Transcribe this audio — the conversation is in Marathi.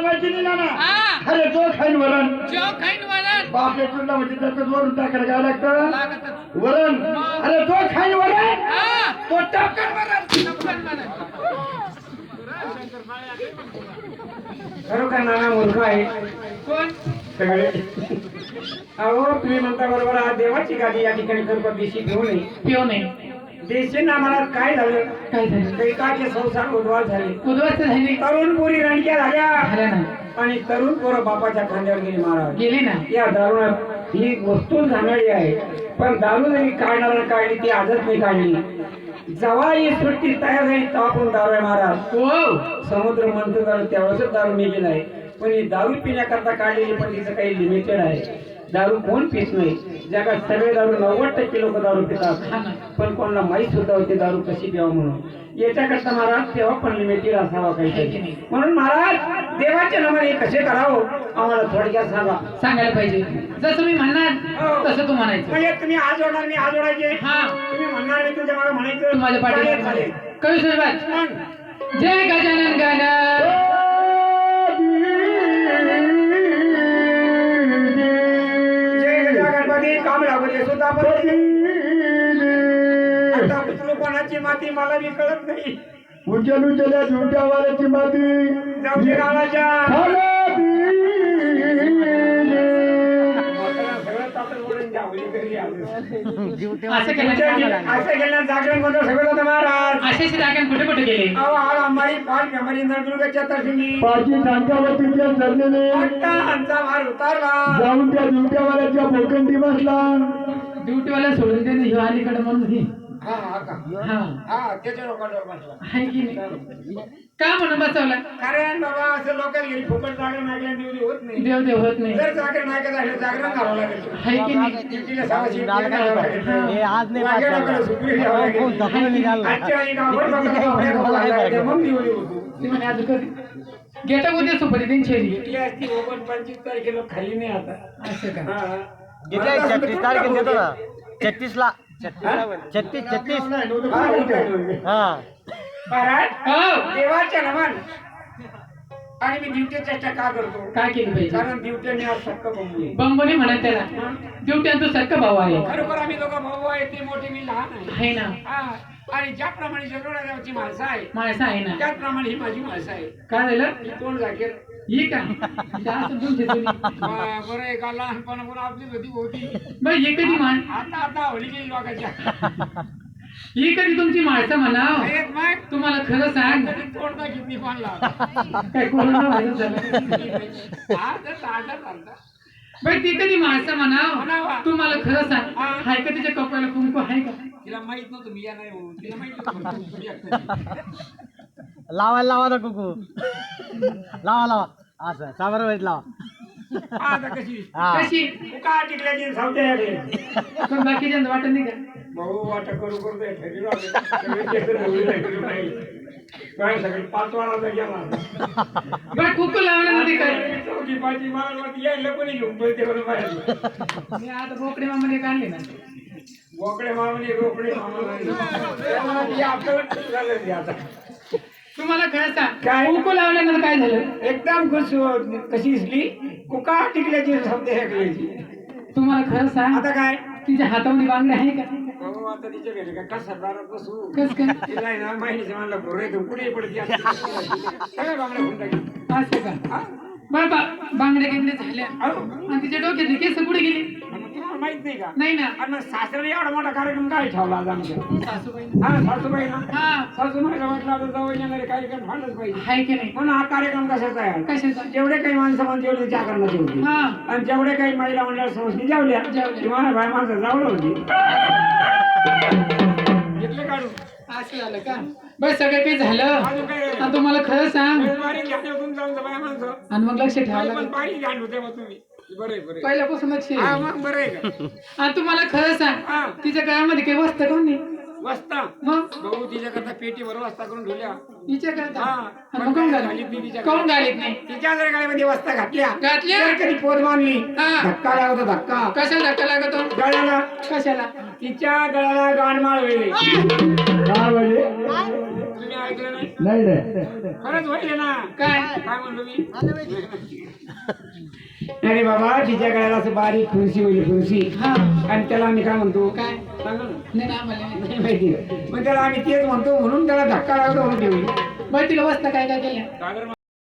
माहिती नाही ना हा. अरे जो खाईन वरण जो खाईन वरण बापरे तुला म्हणजे त्याचं वरून टाकायला काय लागतं लागतच. वरण अरे जो खाईन वरण हा. तो टाकन वरण टपकन वरण. खरोखर नाना मूर्ख आहे कोण सगळे. अहो तुम्ही म्हणता बरोबर आज देवाची गादी या ठिकाणी खरोखर देशी घेऊ नये पिऊ नये. देशी आम्हाला काय झालं काय झालं काही काचे संसार उद्वार झाले उद्ध्वस्त झाली तरुण पोरी रणक्या झाल्या झालं ना आणि तरुण पोरं बापाच्या खांद्यावर गेली महाराज. गेली ना या दारुणात ही वस्तू जाणारी आहे पण दारू जरी काढणारा काढली ती आजच मी काढली. जेव्हा ही सृष्टी तयार झाली तेव्हा पण दारू आहे महाराज. हो समुद्र मंथन झालं त्यावेळेस दारू निघेल आहे पण ही दारू पिण्याकरता काढलेली पण तिचं काही लिमिटेड आहे. दारू कोण पित नाही जगात सगळे दारू 90% लोक दारू पितात पण कोणाला माहीत सुद्धा होते दारू कशी प्यावं म्हणून. याच्याकरता महाराज तेव्हा पण लिमिटेड असावा काही म्हणून महाराज देवाच्या नावाने कसे करावं आम्हाला थोडक्यात सांगा. सांगायला पाहिजे जसं मी म्हणणार तसं तू म्हणायचं. म्हणजे तुम्ही आज जोडणार मी आज जोडायचे हा तुम्ही म्हणणार मी तुमच्या मागे म्हणायचं तू माझ्या चालेल, पाठी चालेल. कवी सुरुवात. मग जय गजानन गण जय गणपती काम लागले सुद्धा आता उचलू कोणाची माती मला बी कळत नाही. उचल उचल्या झुंट्यावाल्याची माती जाऊ दे गावाच्या सगळं तातड ओढून घ्या, होली घरी आलो. असं केलं असं गेलं जागरण मध्ये सगळं होतं महाराज. असेच रागण कुठे कुठे गेले. अहो आज अंबाई पाच मेंबरी नळदुर्गाच्या तर्फे पाची टांग्यावरतीच्या चढलेले आता आमचा भार उतारला. जाऊन त्या झुंट्यावाल्याच्या भोकंडी बसला. ड्युटीवाला सोडून दे ना अलीकडे म्हणून घे. हा हा का हा हा त्याच्या लोकांवर बसला. आहे की नाही का म्हणून बसवला. कारण बाबा असं लोकल गेली फुकट जागरण ऐकल्या दिवशी होत नाही. देव देव होत नाही. जर जागरण ऐकत झालं जागरण घालावं लागेल. आहे की नाही. ड्युटीला सावशी घालावं लागेल. हे आज नाही वाघ्या लोकांना सुकली घ्यावं लागेल. आजच्या आणि गावावर लोकांना गावाला घालावं लागेल. मग दिवली होतो. ते म्हणे आज कधी गेटा उद्या सुपारी त्यांची ती असती ओपन 25 तारखेला खाली नाही आता. असं का हा. किती 36 तारखेला देतो ना 36 ला 36 हा महाराज हो देवाच्या नमन. आणि मी ड्युटी चेष्टा का करतो काय केलं पाहिजे. कारण ड्युटीने आज सक्क बंबू आहे. बंबोनी म्हणत त्याला ड्युटी तो सक्का भाऊ आहे. खरोखर आम्ही दोघं भाऊ आहे ते मोठे मी लहान आहे. आहे ना हा. आणि ज्याप्रमाणे जगवण्याची माणसं आहे माणसं आहे ना. त्याचप्रमाणे ही माझी माणसं आहे. काय झालं ही तोंड जागेल ही का जास्त तुमची जुनी. बरं आहे का लहानपणापून आपली होती बरं हे कधी मान आता आता होली गेली लोकांच्या ही कधी तुमची माणसं म्हणाव. एक मग तुम्हाला खरं सांग कधी तोंड दाखीत नाही कोणला. काय कोरोना व्हायरस झालं. हा तर ताजा चालता बाई ती कधी माणसं म्हणाव. म्हणावा. तुम्हाला खरं सांग हा. हाय का तिच्या कपाळाला कुंकू आहे का. तिला माहित नव्हतं मी या नाही हो. तिला माहित नव्हतं. लावा ना कुकू लावा असं साबर वेळेस लावा. आता कशी हा कशी का टिकल्याची सावते आले पण बाकीच्यांचं वाटत नाही का. भाऊ वाटत करू ते ठरली वाटत. सगळे केसर होईल, ठरली नाही. काय सगळे 5 वाळाचा गेला. बरं कुकू लावण्यामध्ये काय. चौकी पाची मला यायला कोणी घेऊन पळते बरं बाहेर. मी आता बोकडे मामाने काढले ना. बोकडे मामले रोकडे मामाला आपल्याला झालं ते आता. तुम्हाला खरं सांग काय? कुकू लावल्यानंतर काय झालं. एकदम खुश कशी दिसली कुका टिकल्याची शब्द हेकल्याची. तुम्हाला खरं सांग आता काय तिच्या हातामध्ये बांगडे आहे का. भाऊ आता तिच्या घरी का कसा दारात बसू. कस काय तिला आहे ना माहिती मला घोर येतो कुठे पडते सगळ्या बांगड्या होऊन टाकली. असं का. हा? बरं बांगड्या गिंगड्या झाल्या अहो, आणि तिच्या डोक्यातले केस कुठे गेले. मग तुम्हाला माहित नाही का नाही ना. आणि मग सासऱ्याने एवढा मोठा कार्यक्रम काय ठेवला आज आमच्या. सासूबाई हा सासूबाई ना हा सासूबाईला म्हटलं आता जाऊ येणारे कार्यक्रम फाडलंच पाहिजे. आहे की नाही. म्हणून हा कार्यक्रम कशाचा आहे कशाचा. जेवढे काही माणसं म्हणते तेवढे जागरणाची होती हा आणि जेवढे काही महिला मंडळ संस्थी जेवल्या तेव्हा बाय माणसं जावलं होती घेतले काढून. असं झालं का. बस सगळं काही झालं अजून काय राहिलं? आणि तुम्हाला खरं सांग बारीक घातल्यातून जाऊन बाय माणसं आणि मग लक्ष ठेवायला पण लागेल. बारीक घाण होते मग तुम्ही. बरं आहे, बरं आहे. पहिल्यापासूनच शे. हा मग बरं आहे का आणि तुम्हाला खरं सांग हा तिच्या गळ्यामध्ये काही वस्तं कोण नाही. वस्ता मग भाऊ तिच्याकरता पेटी बरोबर वस्ता करून ठेवल्या. तिच्या करता हा. आणि मग कोण घालीत घालीत नाही तिच्या कोण घालीत नाही. तिच्या जर गाडीमध्ये वस्ता घातल्या घातल्या? तर कधी पोत बांधली हा. धक्का लागतो धक्का कशाला धक्का लागतो. गळ्याला. कशाला. तिच्या गळ्याला गाणमाळ वेळी काय म्हणजे तुम्ही ऐकलं नाही नाही नाही खरंच वाटले ना काय काय म्हणलो मी अरे बाबा तिच्या गळ्याला असं बारीक फुरशी होईल फुरशी हा आणि त्याला आम्ही काय म्हणतो काय सांगा ना. नाही ना आम्हाला माहिती. नाही माहिती मग त्याला आम्ही तेच म्हणतो म्हणून त्याला धक्का लागतो म्हणून ठेवली बरं तिला वस्ता काय काय केल्या